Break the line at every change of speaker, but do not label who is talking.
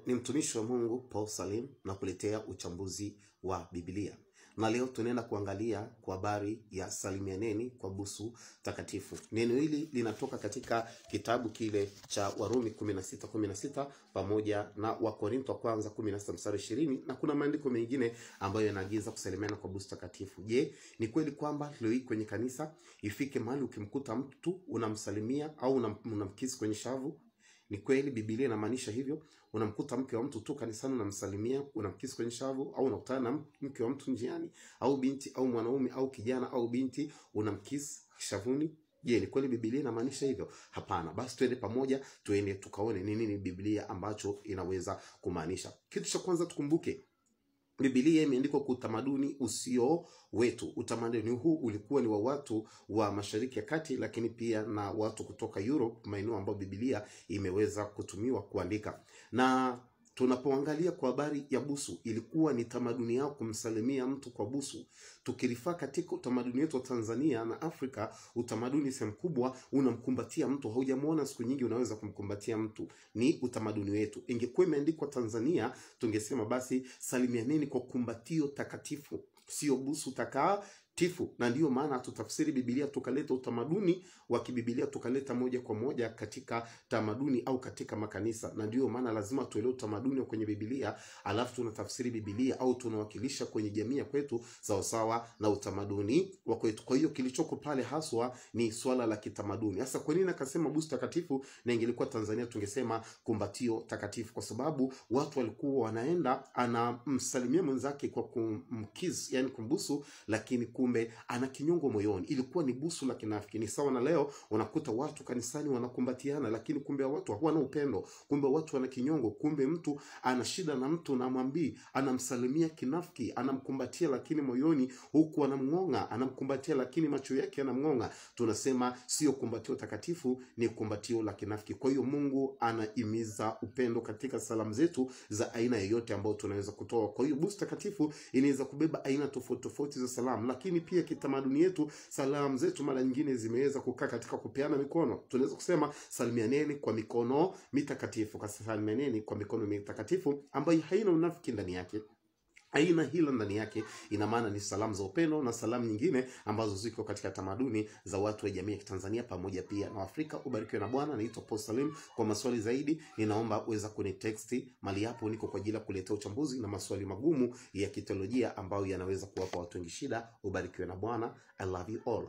Ni mtumishi wa Mungu Paul Salim na kuletea uchambuzi wa Biblia. Na leo tunaenda kuangalia kwa habari ya salimianeni kwa busu takatifu. Neno hili linatoka katika kitabu kile cha Warumi 16:16 pamoja na Wakorintho wa kwanza 16:20, na kuna maandiko mengine ambayo yanaagiza kusalimiana kwa busu takatifu. Je, ni kweli kwamba leo hii kwenye kanisa ifike mahali ukimkuta mtu unamsalimia au unamkisi kwenye shavu? Ni kweli Biblia inamaanisha hivyo? Unamkuta mke wa mtu tu kanisani unamsalimia, unamkisi kwenye shavu, au unakutana na mke wa mtu njiani, au binti au mwanaume au kijana au binti unamkisi shavuni? Je, ni kweli Biblia inamaanisha hivyo? Hapana. Basi twende pamoja tuende tukaone ni nini Biblia ambacho inaweza kumaanisha. Kitu cha kwanza tukumbuke, Biblia imeandikwa kwa utamaduni usio wetu. Utamaduni huu ulikuwa ni wa watu wa Mashariki ya Kati, lakini pia na watu kutoka Europe, maeneo ambayo Biblia imeweza kutumiwa kuandika. Na tunapoangalia kwa habari ya busu, ilikuwa ni tamaduni yao kumsalimia mtu kwa busu. Tukirifaa katika utamaduni wetu wa Tanzania na Afrika, utamaduni sehemu kubwa unamkumbatia mtu. Haujamuona siku nyingi unaweza kumkumbatia mtu. Ni utamaduni wetu. Ingekuwa imeandikwa Tanzania, tungesema basi salimianeni kwa kumbatio takatifu, sio busu takatifu. Na ndiyo maana tutafsiri Biblia tukaleta utamaduni wa kibiblia tukaleta moja kwa moja katika tamaduni au katika makanisa. Na ndiyo maana lazima tuelewe utamaduni wa kwenye Biblia, alafu tunatafsiri Biblia au tunawakilisha kwenye jamii kwetu sawa sawa na utamaduni wa kwetu. Kwa hiyo kilichoko pale haswa ni swala la kitamaduni. Sasa kwa nini akasema busu takatifu na ingelikuwa Tanzania tungesema kumbatio takatifu? Kwa sababu watu walikuwa wanaenda anamsalimia mwenzake kwa kumkiss, yani kumbusu, lakini kumbe ana kinyongo moyoni. Ilikuwa ni busu la kinafiki. Ni sawa na leo unakuta watu kanisani wanakumbatiana, lakini kumbe watu hawana upendo. Kumbe watu wana kinyongo. Kumbe mtu ana shida na mtu na mwambii, anamsalimia kinafiki, anamkumbatia lakini moyoni huku anamngonga, anamkumbatia lakini macho yake anamngonga. Tunasema sio kumbatio takatifu, ni kumbatio la kinafiki. Kwa hiyo Mungu anaimiza upendo katika salamu zetu za aina yoyote ambayo tunaweza kutoa. Kwa hiyo busu takatifu inaweza kubeba aina tofauti tofauti za salamu, lakini pia kitamaduni yetu salamu zetu mara nyingine zimeweza kukaa katika kupeana mikono. Tunaweza kusema salimianeni kwa mikono mitakatifu, salimianeni kwa mikono mitakatifu ambayo haina unafiki ndani yake, haina hila ndani yake. Ina maana ni salamu za upendo na salamu nyingine ambazo ziko katika tamaduni za watu wa jamii ya Tanzania pamoja pia na Afrika. Ubarikiwe na Bwana. Naitwa Paul Salim. Kwa maswali zaidi ninaomba uweza kunitext mali hapo, niko kwa ajili ya kuletea uchambuzi na maswali magumu ya kitolojia ambayo yanaweza kuwapa watu wengi shida. Ubarikiwe na Bwana. I love you all.